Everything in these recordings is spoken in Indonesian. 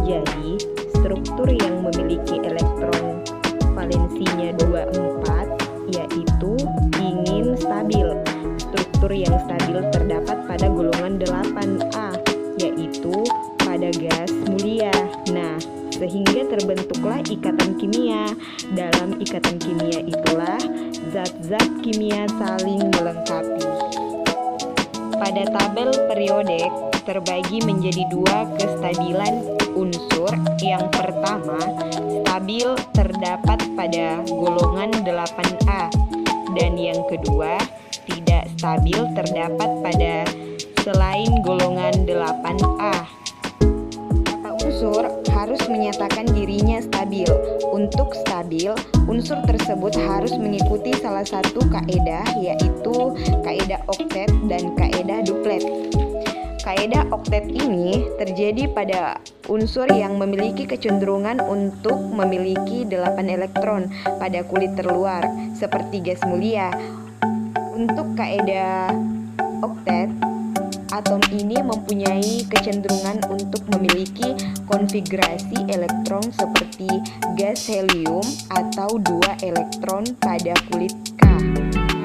Jadi, struktur yang memiliki elektron valensinya 24 yaitu ingin stabil. Struktur yang stabil terdapat pada golongan 8A, yaitu pada gas mulia. Nah, sehingga terbentuklah ikatan kimia. Dalam ikatan kimia itulah zat-zat kimia saling melengkapi. Pada tabel periodik terbagi menjadi dua kestabilan unsur. Yang pertama, stabil terdapat pada golongan 8A, dan yang kedua, tidak stabil terdapat pada selain golongan 8A. Unsur harus menyatakan dirinya stabil. Untuk stabil, unsur tersebut harus mengikuti salah satu kaedah, yaitu kaedah oktet dan kaedah duplet. Kaedah oktet ini terjadi pada unsur yang memiliki kecenderungan untuk memiliki 8 elektron pada kulit terluar, seperti gas mulia. Untuk kaedah oktet, atom ini mempunyai kecenderungan untuk memiliki konfigurasi elektron seperti gas helium atau 2 elektron pada kulit K.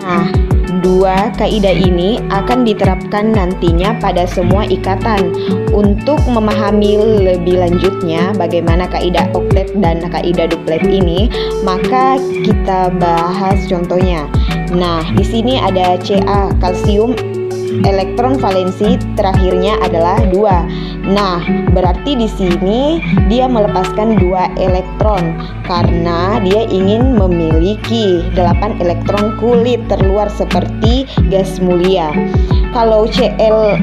Nah, dua kaidah ini akan diterapkan nantinya pada semua ikatan. Untuk memahami lebih lanjutnya bagaimana kaidah oktet dan kaidah duplet ini, maka kita bahas contohnya. Nah, di sini ada Ca, kalsium, elektron valensi terakhirnya adalah 2. Nah, berarti di sini dia melepaskan 2 elektron karena dia ingin memiliki 8 elektron kulit terluar seperti gas mulia. Kalau Cl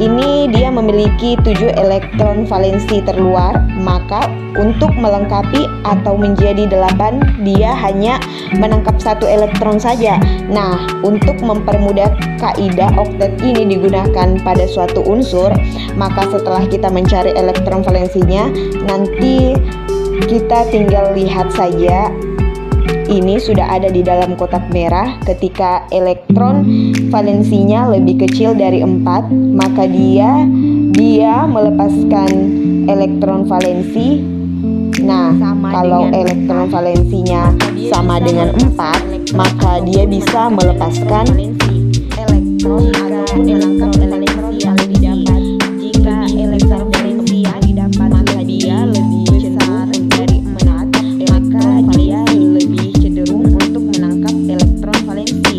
ini dia memiliki 7 elektron valensi terluar, maka untuk melengkapi atau menjadi 8 dia hanya menangkap 1 elektron saja. Nah, untuk mempermudah kaidah oktet ini digunakan pada suatu unsur, maka setelah kita mencari elektron valensinya, nanti kita tinggal lihat saja ini sudah ada di dalam kotak merah. Ketika elektron valensinya lebih kecil dari 4, maka dia melepaskan elektron valensi. Nah, kalau elektron valensinya sama dengan 4, maka dia bisa melepaskan elektron atau menangkap elektron yang didapat. Jika elektron valensi yang didapat maka dia lebih besar dari 4, maka dia lebih cenderung untuk menangkap elektron valensi.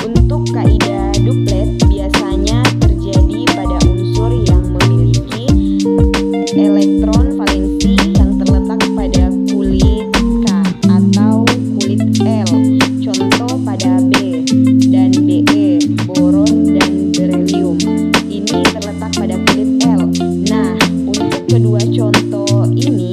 Untuk kaidah duplet biasanya terjadi pada unsur yang memiliki elektron valensi yang terletak pada kulit K atau kulit L. Contoh pada B dan Be, boron dan berelium. Ini terletak pada kulit L. Nah, untuk kedua contoh ini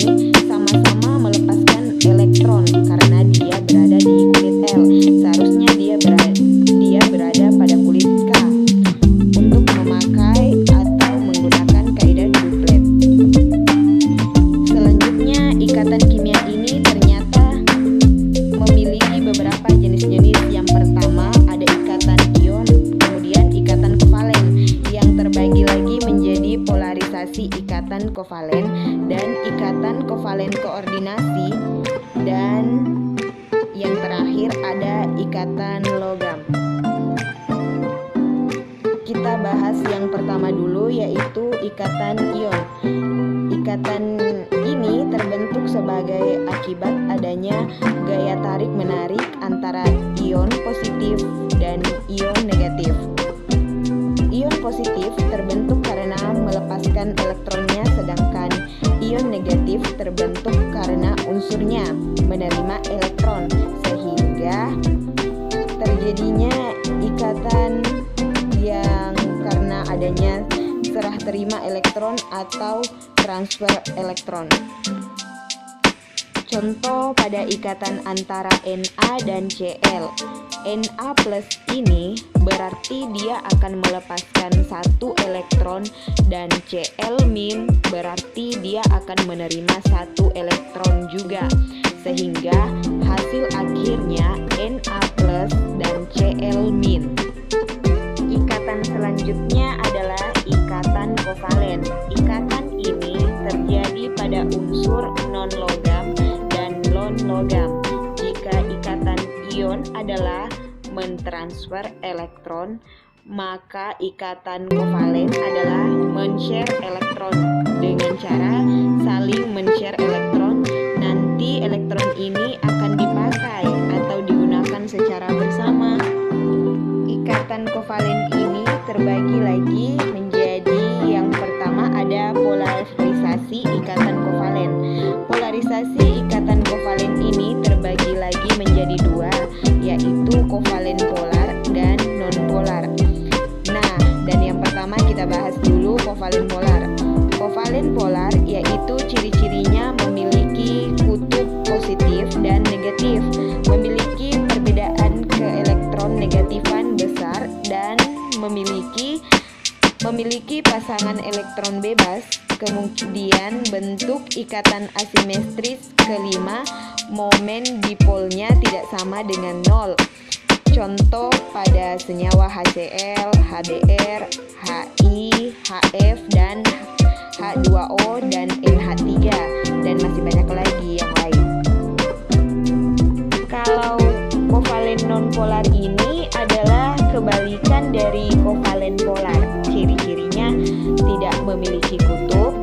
sama-sama melepaskan elektron karena dia berada di kulit L. Seharusnya dia berada pada kulit K untuk memakai atau menggunakan kaidah duplet. Selanjutnya, ikatan kimia ini ternyata memiliki beberapa jenis-jenis. Yang pertama ada ikatan ion, kemudian ikatan kovalen yang terbagi lagi menjadi polarisasi ikatan kovalen dan ikatan kovalen koordinasi, dan yang terakhir ada ikatan logam. Kita bahas yang pertama dulu, yaitu ikatan ion. Ikatan ini terbentuk sebagai akibat adanya gaya tarik-menarik antara ion positif dan ion negatif. Ion positif terbentuk karena melepaskan elektronnya, sedangkan ion negatif terbentuk karena unsurnya menerima elektron, sehingga terjadinya ikatan yang karena adanya serah terima elektron atau transfer elektron. Contoh pada ikatan antara Na dan Cl. Na plus ini berarti dia akan melepaskan 1 elektron, dan Cl min berarti dia akan menerima 1 elektron juga, sehingga hasil akhirnya Na plus dan Cl min. Ikatan selanjutnya adalah ikatan kovalen. Ikatan ini terjadi pada unsur non-logam dan non-logam. Jika ikatan ion adalah mentransfer elektron, maka ikatan kovalen adalah men-share elektron. Dengan cara saling men-share elektron, nanti elektron ini akan dipakai atau digunakan secara bersama. Ikatan kovalen ini terbagi lagi menjadi yang pertama ada polarisasi ikatan kovalen. Polarisasi ikatan kovalen ini terbagi lagi menjadi dua, yaitu kovalen polar dan non-polar. Nah, dan yang pertama kita bahas dulu kovalen polar. Kovalen polar yaitu ciri-cirinya memiliki kutub positif dan negatif, memiliki perbedaan keelektron-negatifan besar, dan memiliki pasangan elektron bebas. Kemudian bentuk ikatan asimetris kelima, momen dipolnya tidak sama dengan nol. Contoh pada senyawa HCl, HBr, Hi, Hf, dan H2O dan NH3, dan masih banyak lagi yang lain. Kalau kovalen nonpolar ini adalah kebalikan dari kovalen polar. Ciri-cirinya tidak memiliki kutub,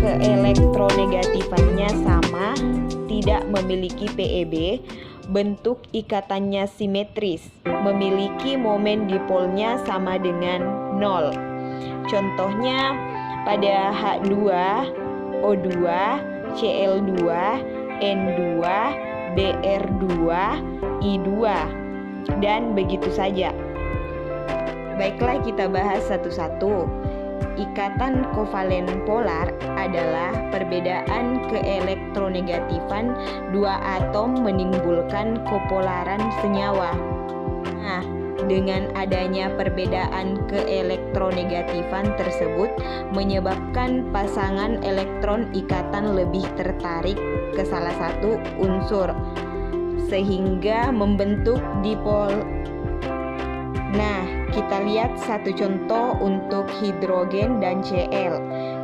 keelektronegatifannya sama, tidak memiliki PeB, bentuk ikatannya simetris, memiliki momen dipolnya sama dengan 0. Contohnya pada H2, O2, Cl2, N2, Br2, I2, dan begitu saja. Baiklah, kita bahas satu-satu. Ikatan kovalen polar adalah perbedaan keelektronegatifan dua atom menimbulkan kopolaran senyawa. Nah, dengan adanya perbedaan keelektronegatifan tersebut menyebabkan pasangan elektron ikatan lebih tertarik ke salah satu unsur sehingga membentuk dipol. Nah, kita lihat satu contoh untuk hidrogen dan Cl.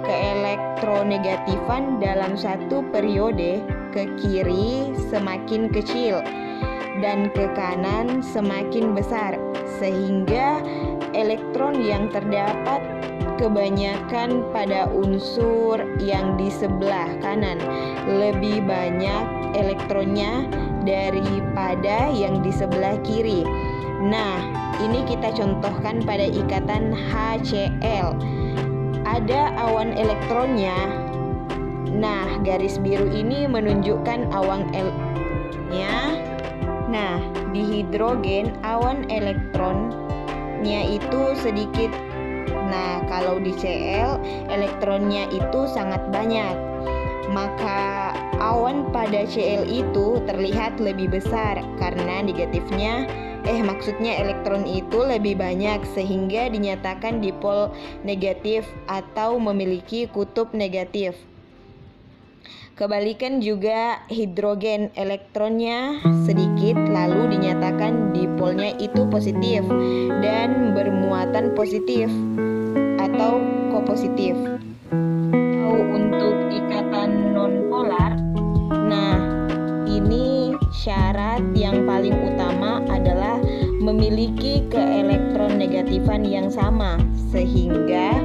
Keelektronegatifan dalam satu periode ke kiri semakin kecil dan ke kanan semakin besar, sehingga elektron yang terdapat kebanyakan pada unsur yang di sebelah kanan, lebih banyak elektronnya daripada yang di sebelah kiri. Nah, ini kita contohkan pada ikatan HCl. Ada awan elektronnya. Nah, garis biru ini menunjukkan awan elektronnya. Nah, di hidrogen awan elektronnya itu sedikit. Nah, kalau di Cl elektronnya itu sangat banyak. Maka awan pada Cl itu terlihat lebih besar karena maksudnya elektron itu lebih banyak, sehingga dinyatakan dipol negatif atau memiliki kutub negatif. Kebalikan juga hidrogen, elektronnya sedikit lalu dinyatakan dipolnya itu positif dan bermuatan positif atau kopositif. Untuk ikatan nonpolar, nah ini syarat yang paling utama adalah memiliki keelektron-negatifan yang sama, sehingga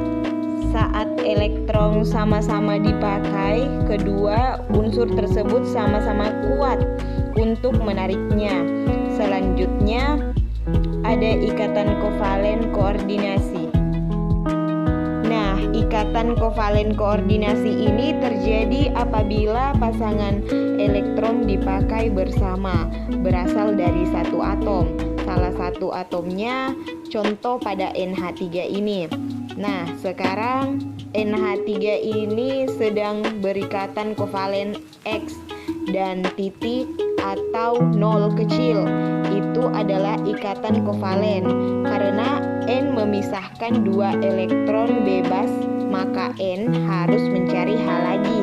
saat elektron sama-sama dipakai, kedua unsur tersebut sama-sama kuat untuk menariknya. Selanjutnya ada ikatan kovalen koordinasi. Nah, ikatan kovalen koordinasi ini terjadi apabila pasangan elektron dipakai bersama, berasal dari satu atom. Salah satu atomnya contoh pada NH3 ini. Nah, sekarang NH3 ini sedang berikatan kovalen X dan titik atau 0 kecil. Itu adalah ikatan kovalen. Karena N memisahkan dua elektron bebas, maka N harus mencari H lagi,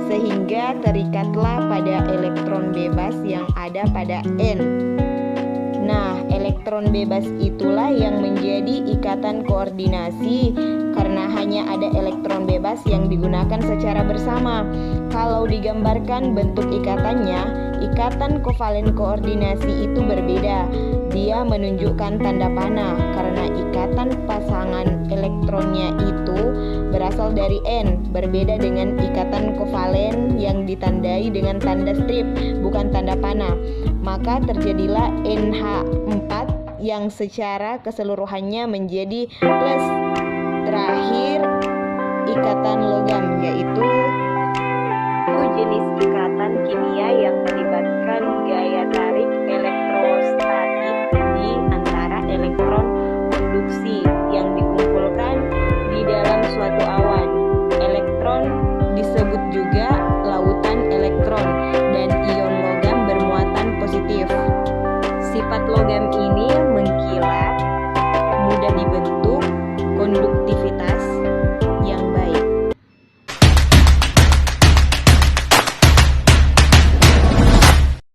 sehingga terikatlah pada elektron bebas yang ada pada N. Nah, elektron bebas itulah yang menjadi ikatan koordinasi karena hanya hanya ada elektron bebas yang digunakan secara bersama. Kalau digambarkan bentuk ikatannya, ikatan kovalen koordinasi itu berbeda. Dia menunjukkan tanda panah karena ikatan pasangan elektronnya itu berasal dari N, berbeda dengan ikatan kovalen yang ditandai dengan tanda strip, bukan tanda panah. Maka terjadilah NH4 yang secara keseluruhannya menjadi plus. Terakhir,